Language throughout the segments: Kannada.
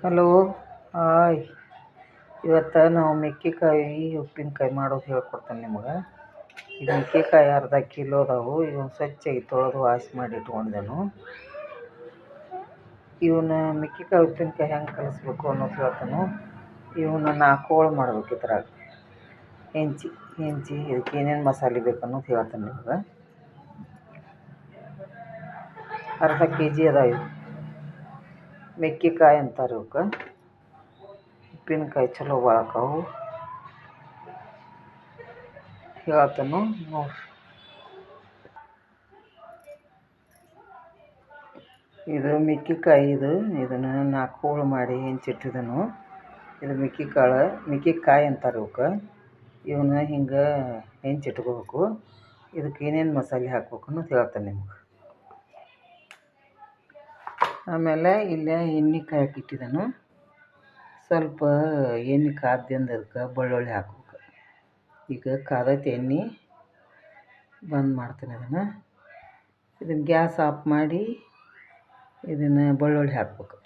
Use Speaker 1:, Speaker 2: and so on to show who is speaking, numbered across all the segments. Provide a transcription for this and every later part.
Speaker 1: ಹಲೋ. ಹಾಯ್. ಇವತ್ತು ನಾವು ಮೆಕ್ಕೆಕಾಯಿ ಉಪ್ಪಿನಕಾಯಿ ಮಾಡೋದು ಹೇಳ್ಕೊಡ್ತೇನೆ ನಿಮ್ಗೆ. ಈ ಮೆಕ್ಕೆಕಾಯಿ ಅರ್ಧ ಕಿಲೋ ಅದಾವು. ಇವನ್ನ ಸ್ವಚ್ಛಾಗಿ ತೊಳೆದು ವಾಶ್ ಮಾಡಿ ಇಟ್ಕೊಂಡಿದ್ದೆನು. ಇವನ್ನ ಮೆಕ್ಕೆಕಾಯಿ ಉಪ್ಪಿನಕಾಯಿ ಹೆಂಗೆ ಕಲಿಸ್ಬೇಕು ಅನ್ನೋದು ಹೇಳ್ತೇನೆ. ಇವನ್ನ 4 ಹೋಳು ಮಾಡ್ಬೇಕು. ಇದ್ರಾಗ ಹೆಂಚಿ ಇದಕ್ಕೆ ಏನೇನು ಮಸಾಲೆ ಬೇಕು ಅನ್ನೋದು ಹೇಳ್ತೇನೆ ನಿಮ್ಗೆ. ಅರ್ಧ kg ಅದಾವೆ ಇವು. ಮೆಕ್ಕೆಕಾಯಿ ಅಂತಾರೆ ಇವಕ್ಕೆ. ಉಪ್ಪಿನಕಾಯಿ ಚಲೋ ಬಾಳಕಾವು ಹೇಳ್ತೇನೆ ನೋಡ್ರಿ. ಇದು ಮೆಕ್ಕೆಕಾಯಿ. ಇದನ್ನು 4 ಹೋಳು ಮಾಡಿ ಹೆಂಚಿಟ್ಟಿದ್ದನು. ಇದು ಮೆಕ್ಕೆಕಾಯಿ ಅಂತಾರೆ ಇವಕ್ಕೆ. ಇವನ್ನ ಹಿಂಗೆ ಹೆಂಚಿಟ್ಕೋಬೇಕು. ಇದಕ್ಕೆ ಏನೇನು ಮಸಾಲೆ ಹಾಕ್ಬೇಕು ಅನ್ನೋದು ಹೇಳ್ತೇನೆ ನಿಮ್ಗೆ. ಆಮೇಲೆ ಇಲ್ಲೇ ಎಣ್ಣೆ ಕಾಯಕ್ಕೆ ಇಟ್ಟಿದ್ದನು. ಸ್ವಲ್ಪ ಎಣ್ಣೆ ಕಾದ್ದಿಂದ ಅದಕ್ಕೆ ಬೆಳ್ಳುಳ್ಳಿ ಹಾಕ್ಬೇಕು. ಈಗ ಕಾದೈತೆ ಎಣ್ಣೆ. ಬಂದ್ ಮಾಡ್ತೀನಿ ಇದನ್ನು ಗ್ಯಾಸ್ ಆಫ್ ಮಾಡಿ ಇದನ್ನು ಬೆಳ್ಳುಳ್ಳಿ ಹಾಕ್ಬೇಕು.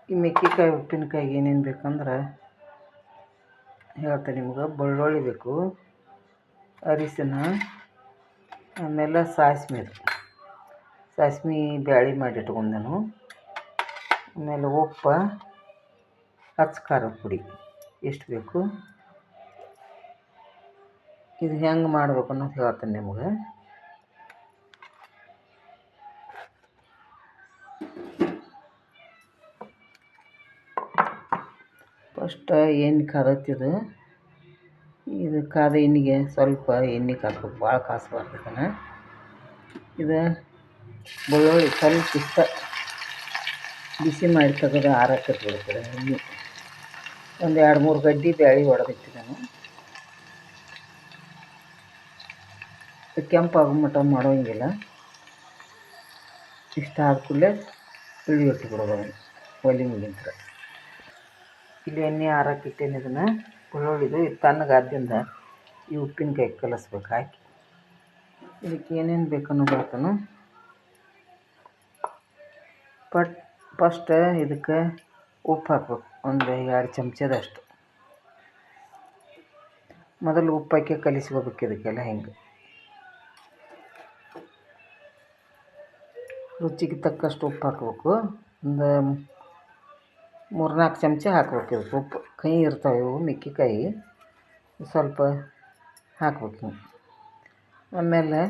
Speaker 1: ಈ ಮೆಕ್ಕೆಕಾಯಿ ಉಪ್ಪಿನಕಾಯಿಗೆ ಏನೇನು ಬೇಕಂದ್ರೆ ಹೇಳ್ತೇನೆ ನಿಮ್ಗೆ. ಬೆಳ್ಳುಳ್ಳಿ ಬೇಕು, ಅರಿಶಿನ, ಆಮೇಲೆ ಸಾಸ್ಮೆ ಬ್ಯಾಳೆ ಮಾಡಿ ಇಟ್ಕೊಂಡೆನು. ಆಮೇಲೆ ಉಪ್ಪು, ಹಚ್ಚ ಖಾರದ ಪುಡಿ ಎಷ್ಟು ಬೇಕು. ಇದು ಹೆಂಗೆ ಮಾಡ್ಬೇಕು ಅನ್ನೋದು ಹೇಳ್ತೇನೆ ನಿಮ್ಗೆ. ಫಸ್ಟ್ ಎಣ್ಣೆ ಕಾದತ್ತಿದು. ಇದು ಕಾದ ಎಣ್ಣೆಗೆ ಸ್ವಲ್ಪ ಎಣ್ಣೆ ಕಾಸ್ಬೇಕು, ಭಾಳ ಕಾಸ್ಬಾರ್ದು ಇದನ್ನು. ಇದು ಬೆಳ್ಳುಳ್ಳಿ ಸ್ವಲ್ಪ ಇಷ್ಟ ಬಿಸಿ ಮಾಡಿ ತೆಗೆದು ಆರಕ್ಕೆ ಇಟ್ಬಿಡ್ತದೆ. ಎಣ್ಣೆ ಒಂದು 2-3 ಗಡ್ಡೆ ಬ್ಯಾಳೆ ಹೊಡೆದಿಟ್ಟಿದ್ದಾನು. ಕೆಂಪಾಗೋ ಮಟ್ಟ ಮಾಡೋಂಗಿಲ್ಲ. ಇಷ್ಟ ಆದ ಕೂಡಲೇ ಇಳಿ ಇಟ್ಬಿಡೋದು ಅವನು ಒಲೆ ಮುಗಿಂತ್ರ. ಇಲ್ಲಿ ಎಣ್ಣೆ ಆರಕ್ಕೆ ಇಟ್ಟೇನೆ. ಇದನ್ನು ಬೆಳ್ಳುಳ್ಳಿದು ಇದು ತಣ್ಣಗಾದ್ದಿಂದ ಈ ಉಪ್ಪಿನಕಾಯಿ ಕಲಿಸ್ಬೇಕು ಹಾಕಿ. ಇದಕ್ಕೆ ಏನೇನು ಬೇಕನ್ನೋ ಹೇಳ್ತಾನು. ಫಸ್ಟ್ ಇದಕ್ಕೆ ಉಪ್ಪು ಹಾಕ್ಬೇಕು. ಒಂದು 2 ಚಮಚದಷ್ಟು. ಮೊದಲು ಉಪ್ಪು ಹಾಕಿ ಕಲಿಸ್ಕೋಬೇಕು ಇದಕ್ಕೆಲ್ಲ. ಹಿಂಗೆ ರುಚಿಗೆ ತಕ್ಕಷ್ಟು ಉಪ್ಪು ಹಾಕ್ಬೇಕು. ಒಂದು 3-4 ಚಮಚ ಹಾಕ್ಬೇಕು ಇದಕ್ಕೆ ಉಪ್ಪು. ಕಹಿ ಇರ್ತಾವೆ ಇವು ಮೆಕ್ಕೆಕಾಯಿ, ಸ್ವಲ್ಪ ಹಾಕ್ಬೇಕು. ಆಮೇಲೆ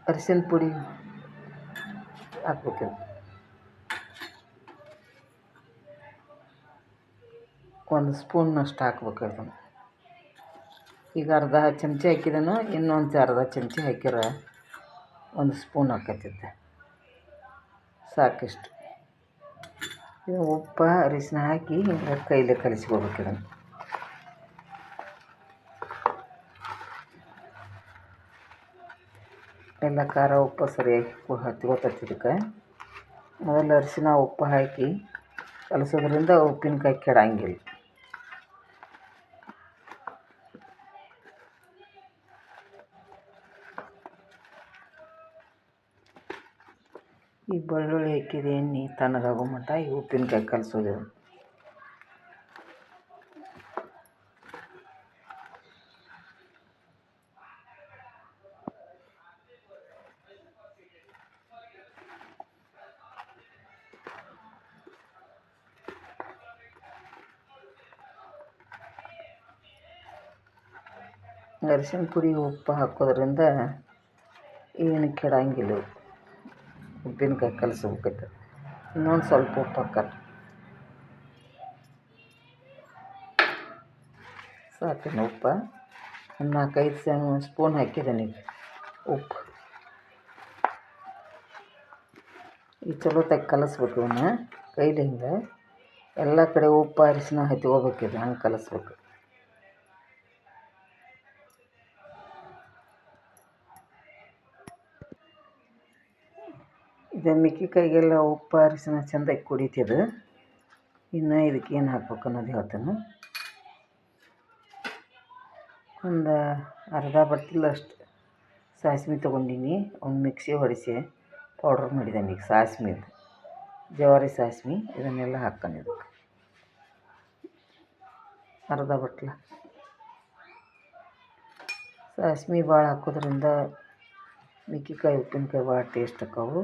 Speaker 1: ಅರಿಶಿನ ಪುಡಿ ಹಾಕ್ಬೇಕು. 1 ಸ್ಪೂನ್ನಷ್ಟು ಹಾಕ್ಬೇಕು ಅದನ್ನು. ಈಗ ಅರ್ಧ ಚಮಚ ಹಾಕಿದನು. ಇನ್ನೊಂದು ಅರ್ಧ ಚಮಚ ಹಾಕಿರ 1 ಸ್ಪೂನ್ ಹಾಕತ್ತಿದ್ದೆ ಸಾಕಿಷ್ಟು. ಇದು ಉಪ್ಪು ಅರಿಶಿನ ಹಾಕಿ ಹಿಂಗೆ ಕೈಲೇ ಕಲಿಸ್ಕೋಬೇಕು. ಇದನ್ನು ಎಲ್ಲ ಖಾರ ಉಪ್ಪು ಸರಿಯಾಗಿ ಹತ್ಕೋತೈತಿ. ಇದಕ್ಕೆ ಮೊದಲು ಅರಿಶಿನ ಉಪ್ಪು ಹಾಕಿ ಕಲಸೋದ್ರಿಂದ ಉಪ್ಪಿನಕಾಯಿ ಕೆಡಂಗಿಲ್ಲ. ಈ ಬೆಳ್ಳುಳ್ಳಿ ಹಾಕಿದ ಎಣ್ಣೆ ತಣ್ಣಗಾಗೋ ಮಟ್ಟ ಈ ಉಪ್ಪಿನಕಾಯಿ ಕಲಸೋದು. ಅರಿಶಿನ ಪುಡಿ ಉಪ್ಪು ಹಾಕೋದ್ರಿಂದ ಏನು ಕೆಡಂಗಿಲ್ಲ. ಉಪ್ಪಿನಕಾಯಿ ಕಲಸ್ಬೇಕೈತೆ. ಇನ್ನೊಂದು ಸ್ವಲ್ಪ ಉಪ್ಪು ಹಾಕ್ತಾರೆ ಸಾಕಿನ ಉಪ್ಪು. ಒಂದು 4-5 ಸ್ಪೂನ್ ಹಾಕಿದ್ದೇನೆ ಉಪ್ಪು. ಈ ಚಲೋ ತೆಗೆ ಕಲಸ್ಬೇಕು. ಇವನ್ನ ಕೈಲಿ ಹಿಂಗೆ ಎಲ್ಲ ಕಡೆ ಉಪ್ಪು ಅರಿಶಿನ ಹತ್ಕೋಬೇಕಿದೆ. ಹಂಗೆ ಕಲಸ್ಬೇಕು. ಇದು ಮೆಕ್ಕೆಕಾಯಿಗೆಲ್ಲ ಉಪ್ಪು ಅರಿಶಿನ ಚೆಂದಾಗಿ ಕುಡಿತದೆ. ಇನ್ನು ಇದಕ್ಕೆ ಏನು ಹಾಕ್ಬೇಕು ಅನ್ನೋದು ಹೇಳ್ತೇನೆ. ಒಂದು ಅರ್ಧ ಬಟ್ಲಷ್ಟು ಸಾಸ್ವೆ ತೊಗೊಂಡಿನಿ, ಒಂದು ಮಿಕ್ಸಿ ಹೊಡಿಸಿ ಪೌಡ್ರ್ ಮಾಡಿದ್ದೇನೆ. ಈಗ ಸಾಸ್ವೆ, ಜವಾರಿ ಸಾಸ್ವೆ ಇದನ್ನೆಲ್ಲ ಹಾಕ್ಕೊಂಡು ಇದಕ್ಕೆ ಅರ್ಧ ಬಟ್ಲ ಸಾಸ್ವೆ ಭಾಳ ಹಾಕೋದ್ರಿಂದ ಮಿಕ್ಕಿಕಾಯಿ ಉಪ್ಪಿನಕಾಯಿ ಭಾಳ ಟೇಸ್ಟ್ ಆಕ್ಕವು.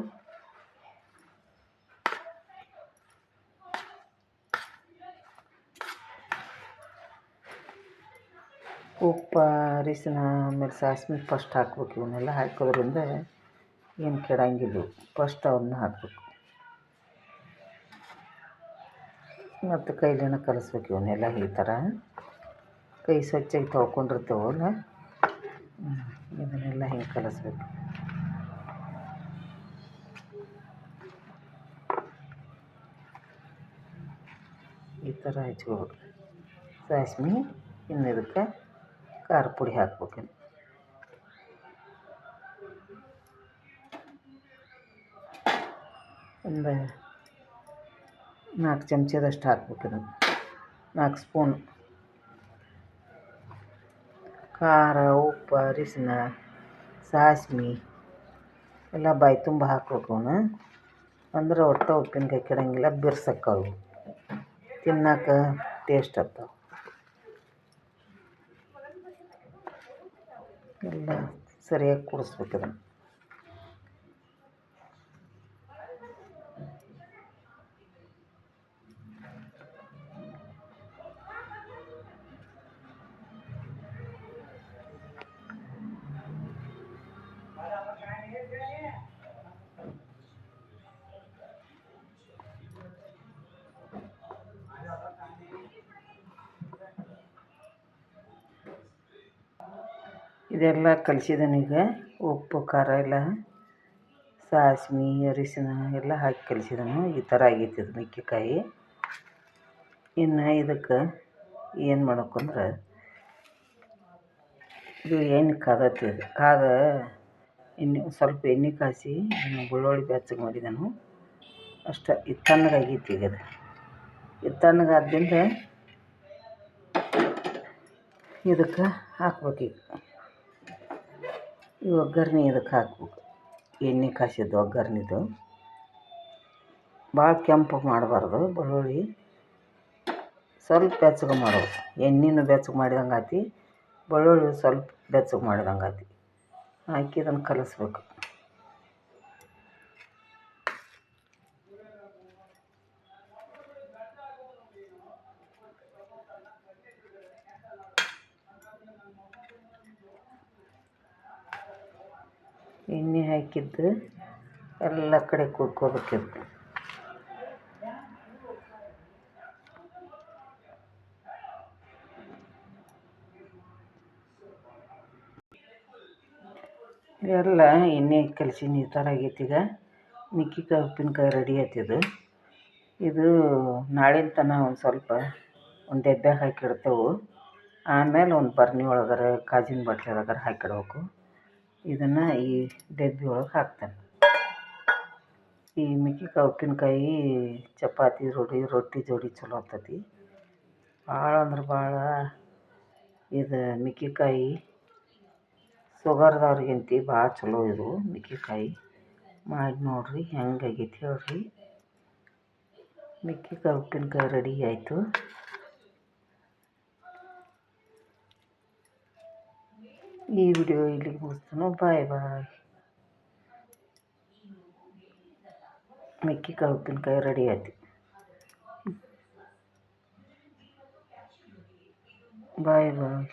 Speaker 1: ಉಪ್ಪು, ಅರಿಶಿನ, ಆಮೇಲೆ ಸಾಸ್ವೆ ಫಸ್ಟ್ ಹಾಕ್ಬೇಕು. ಇವನ್ನೆಲ್ಲ ಹಾಕೋದ್ರಿಂದ ಏನು ಕೆಡಂಗಿಲ್ಲ. ಫಸ್ಟ್ ಅವನ್ನ ಹಾಕಬೇಕು ಮತ್ತು ಕೈಲೇನ ಕಲಿಸ್ಬೇಕು. ಇವನ್ನೆಲ್ಲ ಈ ಥರ ಕೈ ಸ್ವಚ್ಛಾಗಿ ತೊಳ್ಕೊಂಡಿರ್ತೇವಲ್ಲ, ಇದನ್ನೆಲ್ಲ ಹಿಂಗೆ ಕಲಿಸ್ಬೇಕು. ಈ ಥರ ಹಚ್ಕೋಬೇಕು ಸಾಸ್ವೆ. ಇನ್ನು ಇದಕ್ಕೆ ಖಾರ ಪುಡಿ ಹಾಕ್ಬೇಕು. ಒಂದು 4 ಚಮಚದಷ್ಟು ಹಾಕ್ಬೇಕು. ಇದನ್ನು 4 ಸ್ಪೂನ್ ಖಾರ, ಉಪ್ಪು, ಅರಿಶಿನ, ಸಾಸ್ವೆ ಎಲ್ಲ ಬಾಯಿ ತುಂಬ ಹಾಕ್ಬೇಕು. ಅವನ್ನ ಅಂದ್ರೆ ಒಟ್ಟು ಉಪ್ಪಿನಕಾಯಿ ಕೆಡಂಗಿಲ್ಲ, ಬಿರ್ಸಕ್ಕವು, ತಿನ್ನಕ್ಕೆ ಟೇಸ್ಟ್ ಆಗ್ತಾವೆ. ಎಲ್ಲ ಸರಿಯಾಗಿ ಕೂಡಿಸ್ಬೇಕು ಇದನ್ನು. ಇದೆಲ್ಲ ಕಲಿಸಿದನು. ಈಗ ಉಪ್ಪು, ಖಾರ ಎಲ್ಲ ಸಾಸ್ವೆ, ಅರಿಶಿನ ಎಲ್ಲ ಹಾಕಿ ಕಲಿಸಿದನು. ಈ ಥರ ಆಗೈತಿ ಇದು ಮಿಕ್ಕಿಕಾಯಿ. ಇನ್ನು ಇದಕ್ಕೆ ಏನು ಮಾಡ್ಬೇಕಂದ್ರೆ, ಇದು ಎಣ್ಣೆ ಕಾದತಿ. ಇದು ಎಣ್ಣೆ ಸ್ವಲ್ಪ ಎಣ್ಣೆ ಕಾಯಿಸಿ ಬೆಳ್ಳುಳ್ಳಿ ಬೆಚ್ಚಗೆ ಮಾಡಿದನು ಅಷ್ಟೇ. ಇದು ತಣ್ಣಗಾಗೈತಿ. ಈಗ ಇದು ತಣ್ಣಗಾದ್ದರಿಂದ ಇದಕ್ಕೆ ಹಾಕ್ಬೇಕು. ಈ ಒಗ್ಗರಣೆ ಇದಕ್ಕೆ ಹಾಕ್ಬೇಕು. ಎಣ್ಣೆ ಕಾಯಿಸಿದ್ದು ಒಗ್ಗರಣೆದು ಭಾಳ ಕೆಂಪು ಮಾಡಬಾರ್ದು. ಬೆಳ್ಳುಳ್ಳಿ ಸ್ವಲ್ಪ ಬೆಚ್ಚಗೆ ಮಾಡೋದು. ಎಣ್ಣೆನೂ ಬೆಚ್ಚಗೆ ಮಾಡಿದಂಗೆ ಆಯ್ತು, ಬೆಳ್ಳುಳ್ಳಿ ಸ್ವಲ್ಪ ಬೆಚ್ಚಗೆ ಮಾಡಿದಂಗೆ ಆಯ್ತು. ಹಾಕಿ ಇದನ್ನು ಕಲಿಸ್ಬೇಕು. ಎಣ್ಣೆ ಹಾಕಿದ್ದು ಎಲ್ಲ ಕಡೆ ಕುದ್ಕೋಬೇಕಿತ್ತು. ಎಲ್ಲ ಎಣ್ಣೆ ಕಲಸಿನಿ. ಈ ಥರ ಆಗೈತಿ. ಈಗ ಮಿಕ್ಕಿಕಾಯಿ ಉಪ್ಪಿನಕಾಯಿ ರೆಡಿ ಆಯ್ತಿದು. ಇದು ನಾಳಿನ ತನಕ ಒಂದು ಸ್ವಲ್ಪ ಒಂದು ಡಬ್ಬ್ಯಾಗ ಹಾಕಿಡ್ತೇವೆ. ಆಮೇಲೆ ಒಂದು ಬರ್ನಿ ಒಳಗಾರ ಕಾಜಿನ ಬಟ್ಲದಾಗಾರ ಹಾಕಿಡ್ಬೇಕು. ಇದನ್ನು ಈ ಡಬ್ಬಿ ಒಳಗೆ ಹಾಕ್ತೇನೆ. ಈ ಮಿಕ್ಕಿಕಾಯಿ ಉಪ್ಪಿನಕಾಯಿ ಚಪಾತಿ, ರೊಟ್ಟಿ ಜೋಡಿ ಚಲೋ ಆಗ್ತೈತಿ. ಭಾಳ ಅಂದ್ರೆ ಭಾಳ ಇದು ಮಿಕ್ಕಿಕಾಯಿ ಶುಗರ್ದವ್ರಿಗಂತೂ ಭಾಳ ಚಲೋ. ಇದು ಮಿಕ್ಕಿಕಾಯಿ ಮಾಡಿ ನೋಡಿರಿ ಹೆಂಗಾಗೈತಿ ಹೇಳ್ರಿ. ಮಿಕ್ಕಿಕಾಯಿ ಉಪ್ಪಿನಕಾಯಿ ರೆಡಿ ಆಯಿತು. ಈ ವಿಡಿಯೋ ಇಲ್ಲಿಗೆ ಮುಗಿಸ್ತಾನು. ಬಾಯ್ ಬಾಯ್. ಮಿಕ್ಕಿಕಾಯಿ ಉಪ್ಪಿನಕಾಯಿ ರೆಡಿ ಆಯ್ತು. ಬಾಯ್ ಬಾಯ್.